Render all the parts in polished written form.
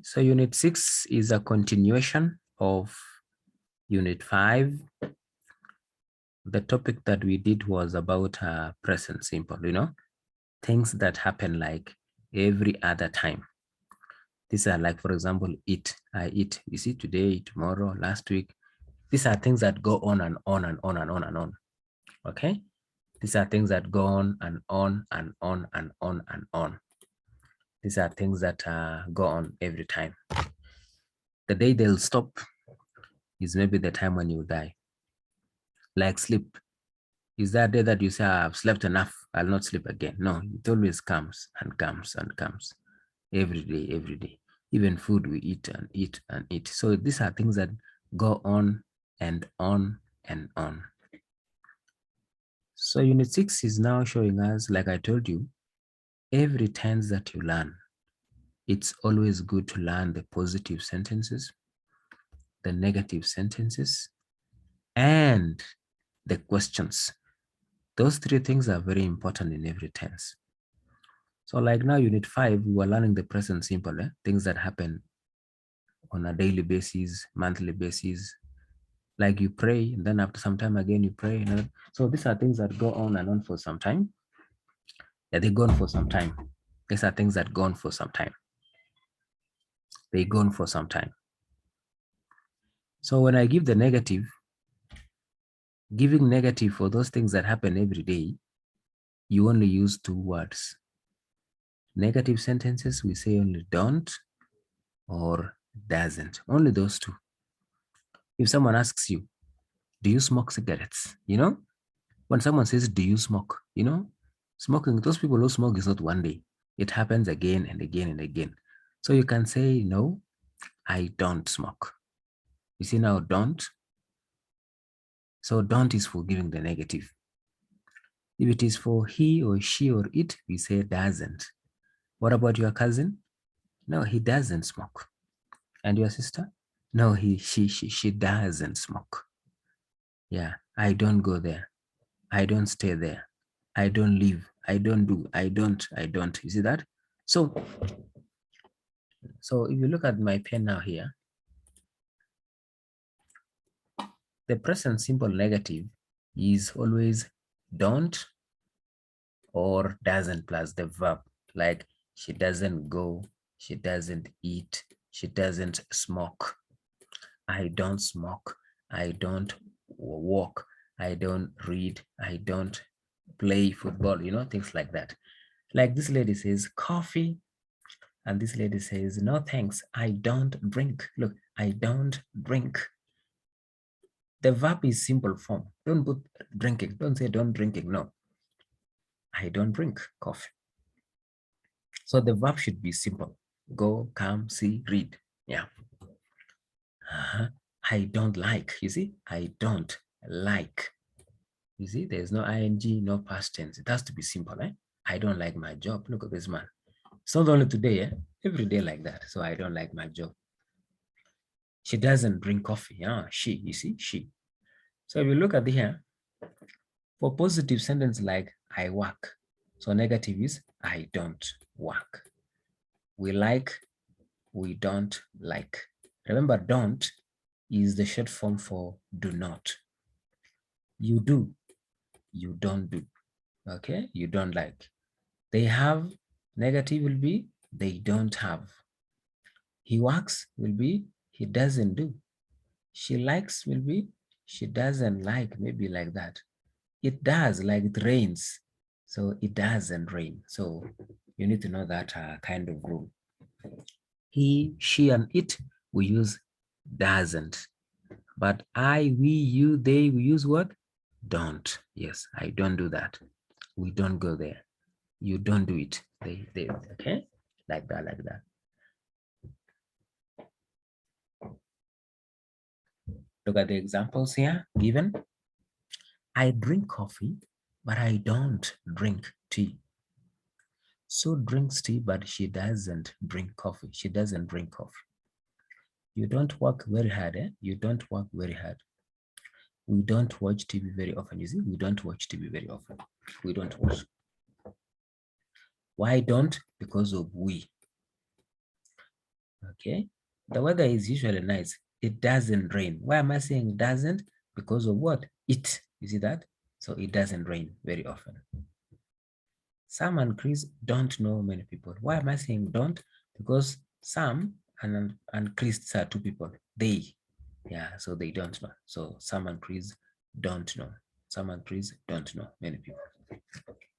So unit 6 is a continuation of unit 5. The topic that we did was about present simple, things that happen like every other time. These are like, for example, eat, I eat, you see, today, tomorrow, last week. These are things that go on and on and on and on and on. Okay. These are things that go on and on and on and on and on. These are things that go on every time. The day they'll stop is maybe the time when you die. Like sleep. Is that day that you say, I've slept enough, I'll not sleep again? No, it always comes and comes and comes. Every day, every day. Even food we eat and eat and eat. So these are things that go on and on and on. So unit 6 is now showing us, like I told you, every tense that you learn, it's always good to learn the positive sentences, the negative sentences, and the questions. Those three things are very important in every tense. So like now unit 5, we were learning the present simple, things that happen on a daily basis, monthly basis. Like you pray, and then after some time again you pray. So these are things that go on and on for some time. Yeah, they go on for some time. These are things that go on for some time. They go on for some time. So when I give the negative, giving negative for those things that happen every day, you only use 2 words. Negative sentences, we say only don't or doesn't. Only those 2. If someone asks you, do you smoke cigarettes? When someone says, do you smoke? Smoking, those people who smoke is not one day. It happens again and again and again. So you can say, no, I don't smoke. You see now, don't. So don't is for giving the negative. If it is for he or she or it, we say doesn't. What about your cousin? No, he doesn't smoke. And your sister? No, she doesn't smoke. Yeah, I don't go there. I don't stay there. I don't live. I don't do. I don't. You see that? So if you look at my pen now here, the present simple negative is always don't or doesn't plus the verb. Like she doesn't go, she doesn't eat, she doesn't smoke. I don't smoke. I don't walk. I don't read. I don't play football, things like that. Like this lady says, coffee. And this lady says, no, thanks. I don't drink. Look, I don't drink. The verb is simple form. Don't put drinking. Don't say don't drinking. No, I don't drink coffee. So the verb should be simple. Go, come, see, read. Yeah. I don't like. You see, I don't like. You see, there's no ing, no past tense. It has to be simple. I don't like my job. Look at this man. It's not only today, every day like that. So I don't like my job. She doesn't drink coffee. Yeah, she, you see, she. So if you look at here, for positive sentence like I work, so negative is I don't work. We like, we don't like. Remember, don't is the short form for do not. You do, you don't do. Okay, you don't like. They have, negative will be they don't have. He works will be he doesn't do. She likes will be she doesn't like, maybe like that. It does, like it rains. So it doesn't rain. So you need to know that kind of rule. He, she, and it, we use doesn't. But I, we, you, they, we use what? Don't. Yes, I don't do that. We don't go there. You don't do it. They, okay? Like that, like that. Look at the examples here given. I drink coffee, but I don't drink tea. Sue drinks tea, but she doesn't drink coffee. She doesn't drink coffee. You don't work very hard, You don't work very hard. We don't watch TV very often. You see, we don't watch TV very often. We don't watch. Why don't? Because of we. Okay. The weather is usually nice. It doesn't rain. Why am I saying doesn't? Because of what? It. You see that? So it doesn't rain very often. Sam and Chris don't know many people. Why am I saying don't? Because Sam and Chris are two people. They, yeah, so they don't know. So Sam and Chris don't know. Sam and Chris don't know many people.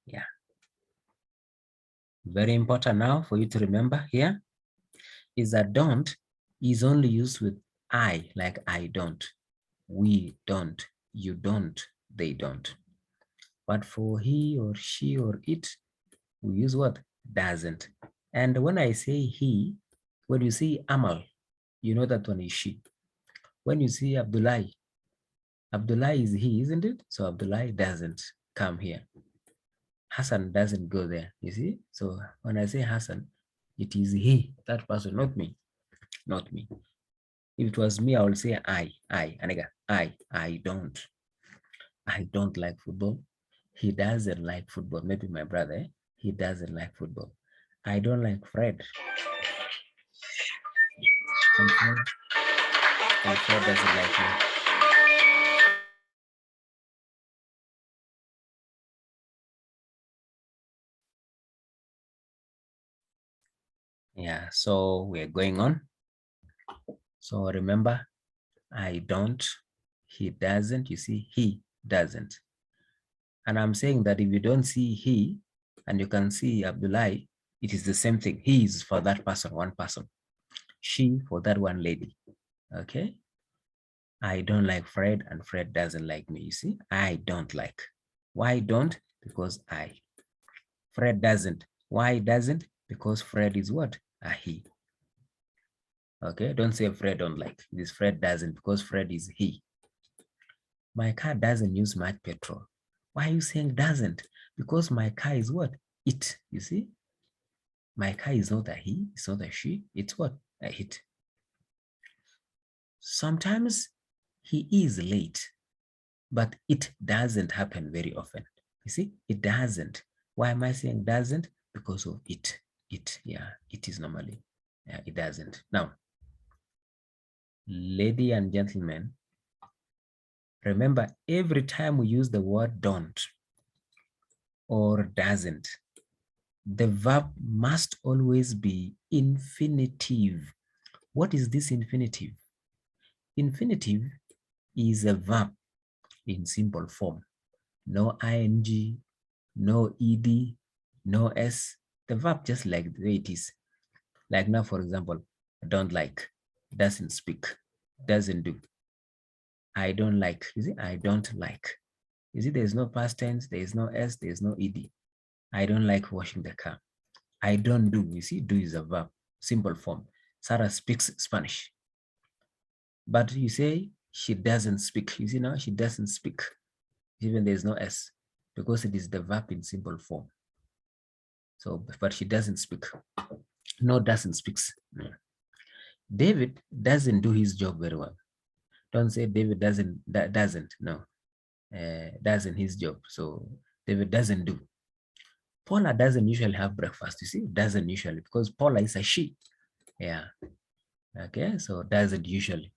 Yeah. Very important now for you to remember here is that don't is only used with I, like I don't, we don't, you don't, they don't. But for he or she or it, we use what? Doesn't. And when I say he, when you see Amal, you know that one is she. When you see Abdullah, Abdullah is he, isn't it? So Abdullah doesn't come here. Hassan doesn't go there, you see? So when I say Hassan, it is he, that person, not me, not me. If it was me, I would say Aniga, I don't like football. He doesn't like football. Maybe my brother, he doesn't like football. I don't like Fred. And Fred doesn't like me. Yeah, so we're going on. So remember, I don't, he doesn't, you see, he doesn't. And I'm saying that if you don't see he, and you can see Abdullah, it is the same thing. He is for that person, one person. She for that one lady, okay? I don't like Fred and Fred doesn't like me, you see? I don't like. Why don't? Because I. Fred doesn't. Why doesn't? Because Fred is what? A he. Okay, don't say Fred don't like. This Fred doesn't because Fred is he. My car doesn't use much petrol. Why are you saying doesn't? Because my car is what? It, you see? My car is not a he, it's not a she, it's what? A it. Sometimes he is late, but it doesn't happen very often. You see, it doesn't. Why am I saying doesn't? Because of it. It, yeah, it is normally. Yeah, it doesn't. Now, ladies and gentlemen, remember every time we use the word don't or doesn't, the verb must always be infinitive. What is this infinitive? Infinitive is a verb in simple form. No ing, no ed, no s. The verb just like the way it is. Like now, for example, don't like, doesn't speak, doesn't do. I don't like, you see, I don't like. You see, there's no past tense, there's no s, there's no ed. I don't like washing the car. I don't do, you see, do is a verb, simple form. Sarah speaks Spanish. But you say she doesn't speak. You see now, she doesn't speak. Even there's no S because it is the verb in simple form. So, but she doesn't speak. No, doesn't speaks. No. David doesn't do his job very well. Don't say David doesn't. No, doesn't his job. So David doesn't do. Paula doesn't usually have breakfast. You see, doesn't usually because Paula is a she. Yeah. Okay. So doesn't usually.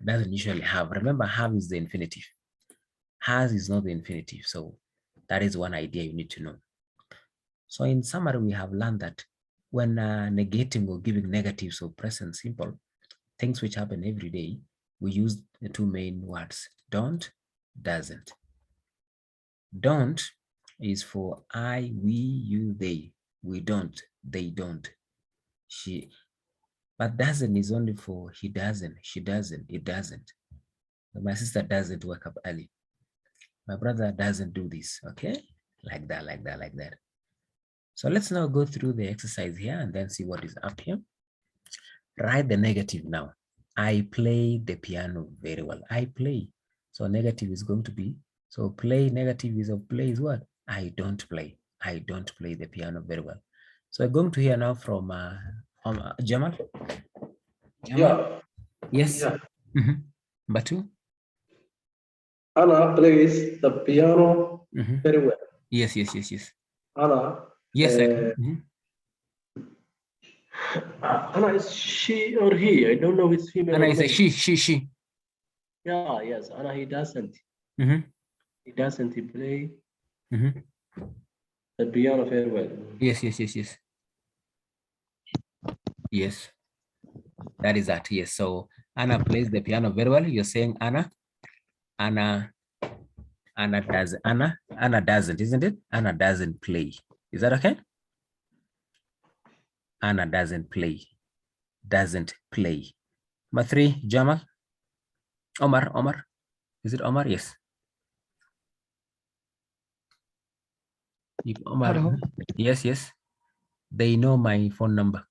Doesn't usually have. Remember, have is the infinitive. Has is not the infinitive. So that is one idea you need to know. So in summary, we have learned that when negating or giving negatives or present simple, things which happen every day, we use the two main words, don't, doesn't. Don't is for I, we, you, they. We don't, they don't, she. But doesn't is only for he doesn't, she doesn't, it doesn't. My sister doesn't wake up early. My brother doesn't do this, okay? Like that, like that, like that. So let's now go through the exercise here and then see what is up here. Write the negative now. I play the piano very well. I play. So negative is going to be, so play, negative is of play is what? I don't play. I don't play the piano very well. So I'm going to hear now from Jamal. Jamal? Yeah, Yes. yeah. Batu? Anna plays the piano very well. Yes, yes, yes, yes. Anna, Yes, I can. Anna is she or he? I don't know if it's female Anna or is a male. she. Yeah, yes. Anna, he doesn't. Mm-hmm. He doesn't play Mm-hmm. the piano very well. Yes. Yes, that is that. Yes. So Anna plays the piano very well. You're saying Anna doesn't, isn't it? Anna doesn't play. Is that okay? Anna doesn't play. Doesn't play. Number 3, Jamal. Omar. Is it Omar? Yes. If Omar. Hello. Yes. They know my phone number.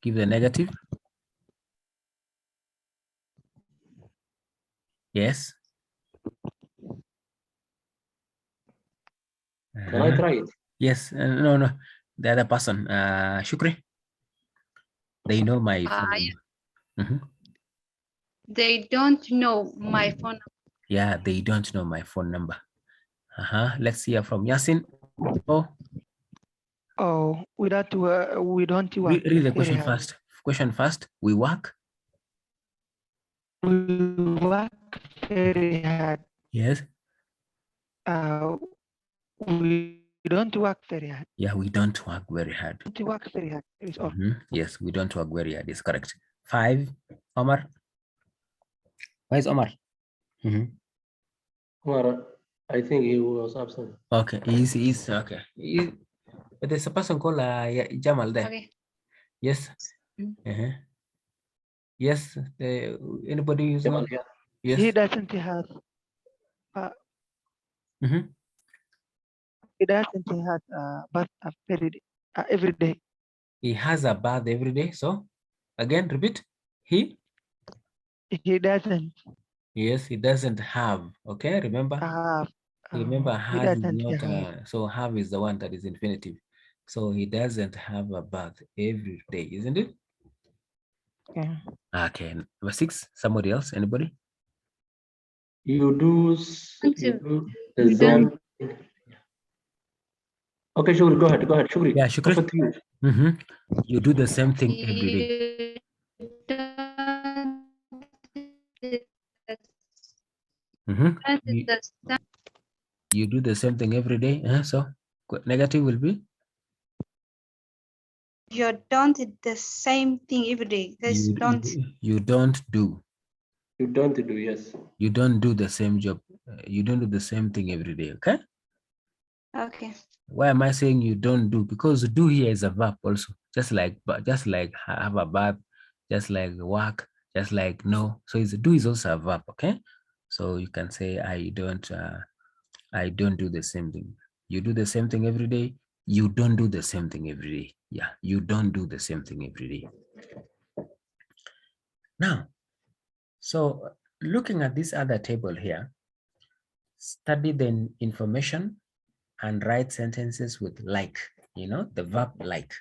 Give the negative. Yes. Can I try it? Yes. No. The other person. Shukri. They know my phone number. They don't know my phone number. Yeah, they don't know my phone number. Let's hear from Yasin. Oh, we don't work. Read the question very hard. first. Question first. We work. We work very hard. Yes. We don't work very hard. Yeah, we don't work very hard. We work very hard. Is all. Yes, we don't work very hard. Is correct. 5, Omar. Where is Omar? Omar, I think he was absent. Okay, he's okay. But there's a person called Jamal there. Okay. Yes. Yes. Anybody use Jamal, that? yeah. Yes. He doesn't have. He doesn't have bath every day. He has a bath every day. So again, repeat. He doesn't. Yes, he doesn't have. Okay, remember? Remember, has is not. So have is the one that is infinitive. So he doesn't have a bath every day, isn't it? Yeah. Okay. Number 6. Somebody else? Anybody? You do the same. Okay, sure. Go ahead. Shukri. Yeah, Shukri. You do the same thing every day. You do the same thing every day. So negative will be? You don't do the same thing every day. You don't do. You don't do, yes. You don't do the same job. You don't do the same thing every day, okay? Okay. Why am I saying you don't do? Because do here is a verb also. Just like have a verb, just like work, just like no. So do is also a verb, okay? So you can say I don't do the same thing. You do the same thing every day. You don't do the same thing every day. Yeah, you don't do the same thing every day. Now, so looking at this other table here, study the information and write sentences with like, the verb like.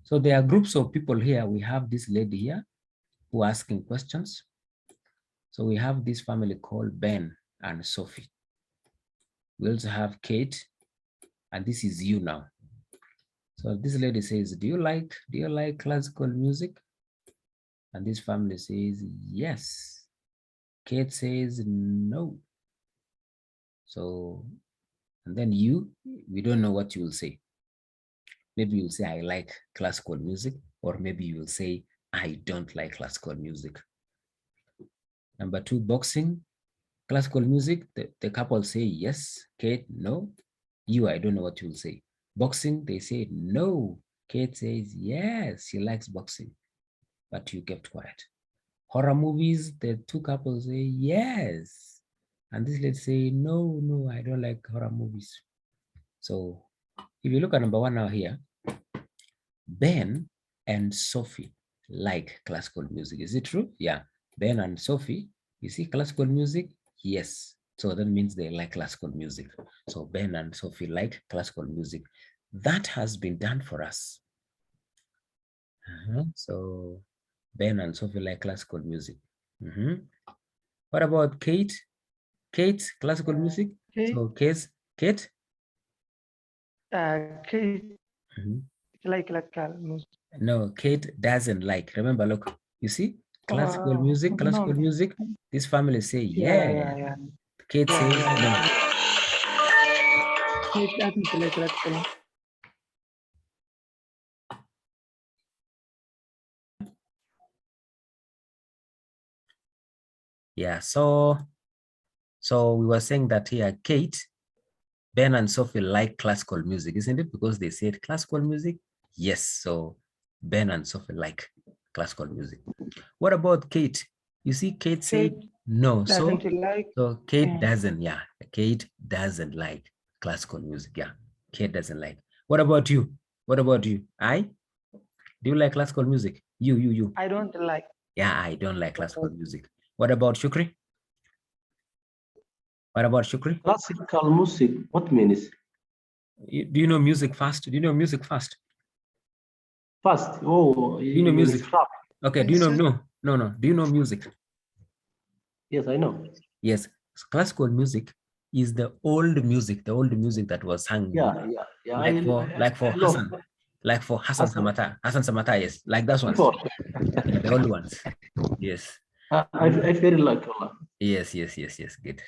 So there are groups of people here. We have this lady here who are asking questions. So we have this family called Ben and Sophie. We also have Kate, and this is you now. So this lady says, do you like classical music? And this family says, yes. Kate says, no. So, and then we don't know what you will say. Maybe you'll say, I like classical music, or maybe you will say, I don't like classical music. Number 2, boxing, classical music, the couple say yes, Kate, no. I don't know what you'll say. Boxing, they say no. Kate says yes, she likes boxing, but you kept quiet. Horror movies, the 2 couples say yes. And this lady say, no, I don't like horror movies. So if you look at number 1 now here, Ben and Sophie like classical music. Is it true? Yeah. Ben and Sophie, you see classical music? Yes. So that means they like classical music. So Ben and Sophie like classical music. That has been done for us. So Ben and Sophie like classical music. What about Kate? Kate's classical music? So Kate? Kate like classical music. No, Kate doesn't like. Remember, look, you see, classical music, classical No. music. This family say, Yeah. yeah. Kate says, no. Kate doesn't like classical. Yeah, so we were saying that here, Kate, Ben and Sophie like classical music, isn't it? Because they said classical music. Yes, so Ben and Sophie like classical music. What about Kate? You see, Kate said no. So Doesn't like. Kate doesn't, yeah. Kate doesn't like classical music. Yeah, Kate doesn't like. What about you? What about you? Do you like classical music? You. I don't like. Yeah, I don't like classical music. What about Shukri? What about Shukri? Classical music, what means? Do you know music fast? Do you know music fast? Fast. Oh, Do you know music? Rap. Okay, do you know? No. Do you know music? Yes, I know. Yes, classical music is the old music that was sung. Yeah. Like for Hassan. Like for Hassan Samata. Hassan Samata, yes. Like that one. Yeah, the old ones. Yes. I very like Allah. Yes. Good.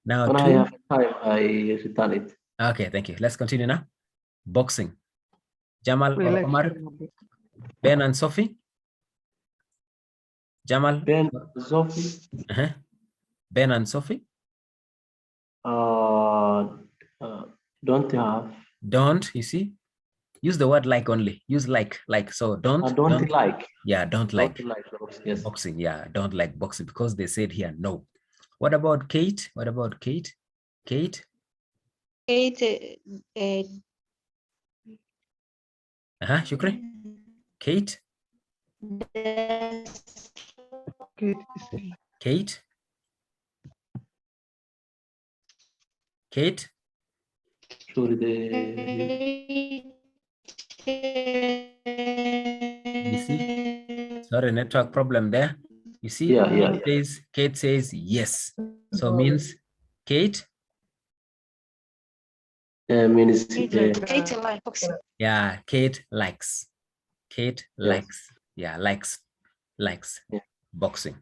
Now, When I have time, I return it. Okay, thank you. Let's continue now. Boxing. Jamal We or like Omar? Ben and Sophie? Jamal? Ben, Sophie. Ben and Sophie? Don't have. Don't, you see? Use the word like only. Use like. So don't like. Yeah, don't like. Don't like yes. Boxing. Yeah, don't like boxing because they said here no. What about Kate? What about Kate? Kate? Kate, Shukri? Kate? Kate? Kate? Sorry, You see? Sorry, network problem there. You see? Yeah. Kate says yes. So means Kate? Means Kate like boxing. Yeah, Kate likes. Kate likes. Yeah, likes boxing.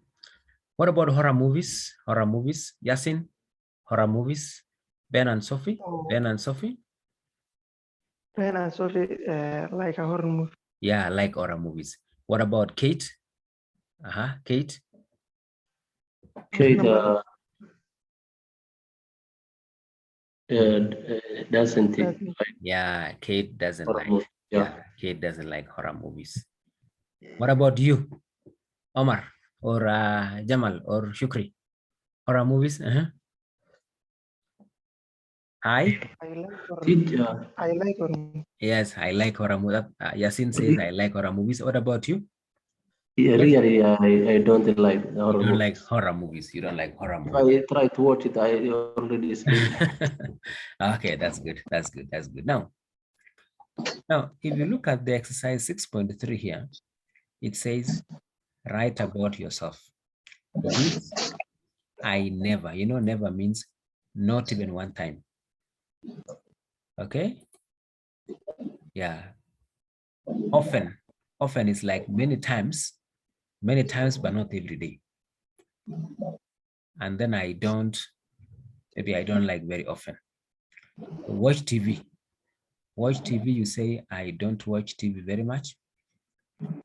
What about horror movies? Horror movies. Yasin? Horror movies. Ben and Sophie? Ben and Sophie? Ben and Sophie like a horror movie. Yeah, like horror movies. What about Kate? Kate? Kate doesn't like. Yeah, Kate doesn't like. Yeah, Kate doesn't like horror movies. What about you, Omar, or Jamal, or Shukri? Horror movies? Hi. I like horror movies. Yes, I like horror movies. Yasin says I like horror movies. What about you? Yeah, really, I don't like horror movies. Like horror movies. You don't like horror movies. I try to watch it. I already sleep. Okay, that's good. That's good. Now, if you look at the exercise 6.3 here, it says, write about yourself. Use I never. You know, never means not even one time. Okay? Yeah. Often is like many times, but not every day. And then maybe I don't like very often. Watch TV. You say, I don't watch TV very much.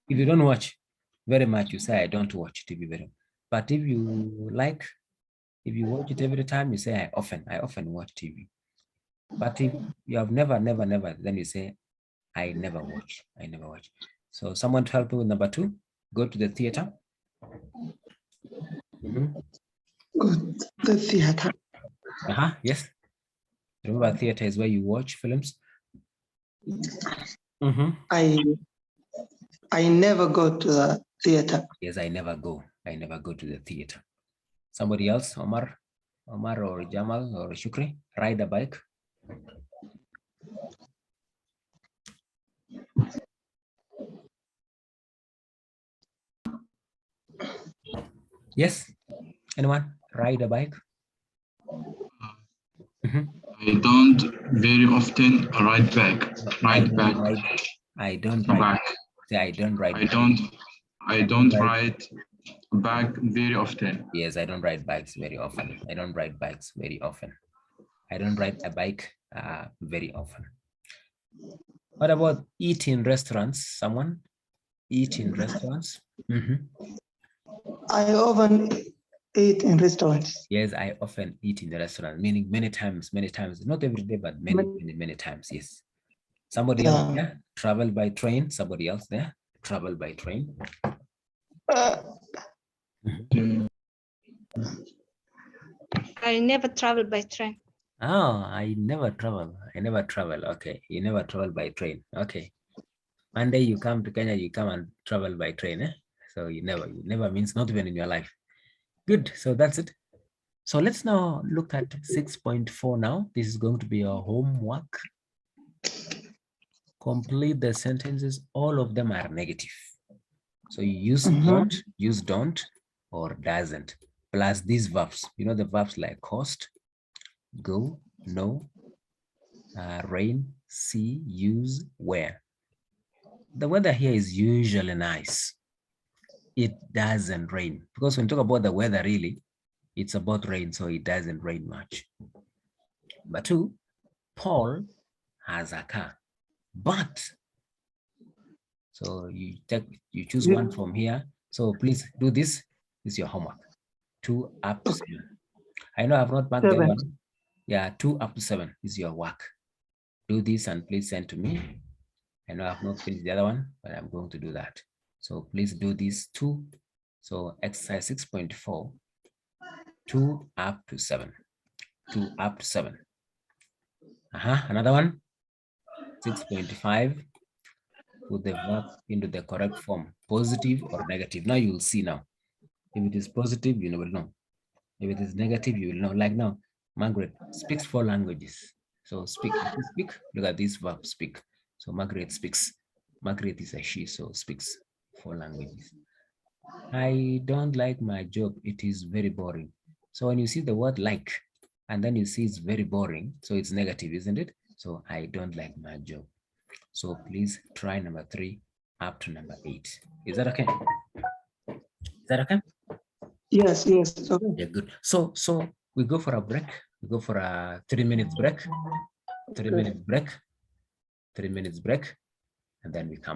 If you don't watch very much, you say, I don't watch TV very much. But if you watch it every time, you say, I often watch TV. But if you have never, then you say, I never watch. So someone to help you with number 2, go to the theater. Go to the theater. Yes. Remember, theater is where you watch films. I never go to the theater. Yes, I never go to the theater. Somebody else, Omar or Jamal or Shukri, ride a bike. Yes, anyone ride a bike? I don't very often ride bike. I don't A write. bag. Say I don't write. I don't write bag very often. Yes, I don't ride bikes very often. I don't ride bikes very often. I don't ride a bike very often. What about eat in restaurants? Someone eat in restaurants? I often eat in restaurants. Yes, I often eat in the restaurant, meaning many times, not every day, but many times. Yes. Somebody else there, travel by train. Somebody else there, travel by train. I never travel by train. Oh, I never travel. Okay, you never travel by train. Okay. One day you come to Kenya, you come and travel by train. Eh? So you never means not even in your life. Good. So that's it. So let's now look at 6.4 now. This is going to be your homework. Complete the sentences. All of them are negative. So you use don't or doesn't, plus these verbs. You know the verbs like cost, go, no, rain, see, use, wear. The weather here is usually nice. It doesn't rain. Because when you talk about the weather, really, it's about rain, so it doesn't rain much. But 2, Paul has a car, but. So you choose one from here. So please do this. This is your homework. 2 up to 7. I know I've not marked the one. Yeah, 2 up to 7 is your work. Do this and please send to me. I know I've not finished the other one, but I'm going to do that. So please do these 2. So exercise 6.4, 2 up to 7. 2 up to 7. Another one. 6.5. Put the verb into the correct form, positive or negative. Now you will see now. If it is positive, you will know. If it is negative, you will know. Like now, Margaret speaks 4 languages. So speak. If you speak, look at this verb, speak. So Margaret speaks. Margaret is a she, so speaks 4 languages. I don't like my job. It is very boring. So when you see the word like, and then you see it's very boring, so it's negative, isn't it? So I don't like my job. So please try number 3 up to number 8. Is that okay? Is that okay? Yes, okay. Yeah, good. So we go for a break. We go for a 3 minutes break. 3 minutes break. 3 minutes break. And then we come